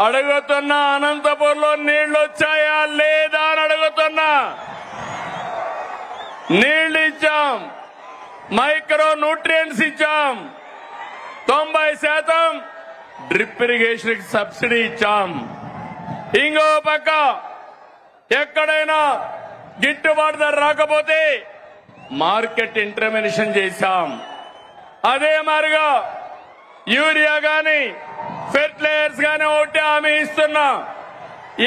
అడుగుతున్నా, అనంతపూర్లో నీళ్లు వచ్చాయా లేదా అని అడుగుతున్నా. నీళ్లు ఇచ్చాం, మైక్రో న్యూట్రియంట్స్ ఇచ్చాం, 90% డ్రిప్ ఇరిగేషన్ సబ్సిడీ ఇచ్చాం. ఇంకో పక్క ఎక్కడైనా గిట్టుబాటు ధర రాకపోతే మార్కెట్ ఇంటర్వెన్షన్ చేశాం. అదే మాదిరిగా యూరియా గాని ఫెర్టిలైజర్స్ గాని ఒకటి హామీ ఇస్తున్నా.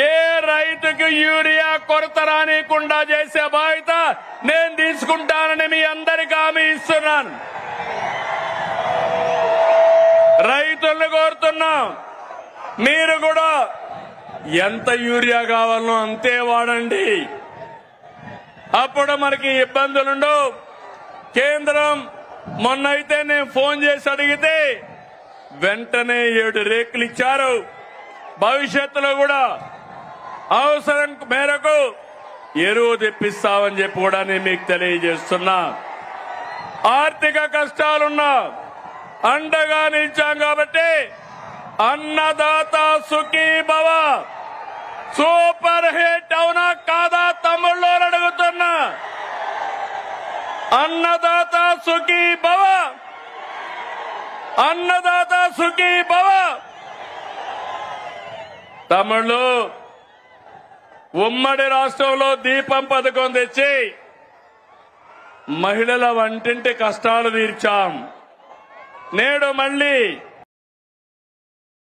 ఏ రైతుకు యూరియా కొరత రానికుండా చేసే బాధ్యత నేను తీసుకుంటానని మీ అందరికీ హామీ ఇస్తున్నాను. రైతుల్ని కోరుతున్నా, మీరు కూడా ఎంత యూరియా కావాలనో అంతే వాడండి. అప్పుడు మనకి ఇబ్బందులుండవు. కేంద్రం మొన్నైతే నేను ఫోన్ చేసి అడిగితే వెంటనే 7 రేకులు ఇచ్చారు. భవిష్యత్తులో కూడా అవసరం మేరకు ఎరువు తెప్పిస్తామని చెప్పి కూడా నేను మీకు తెలియజేస్తున్నా. ఆర్థిక కష్టాలున్నా అండగా నిలిచాం కాబట్టి అన్నదాత సుఖీ భవ సూపర్ హిట్ అవునా కాదా తమ్ముళ్ళు అడుగుతున్నా. అన్నదాత సుఖీ భవ, అన్నదాత సుఖీ భవ. తమ్ముళ్ళు, ఉమ్మడి రాష్ట్రంలో దీపం పథకం తెచ్చి మహిళల వంటింటి కష్టాలు తీర్చాం. నేడు మళ్లీ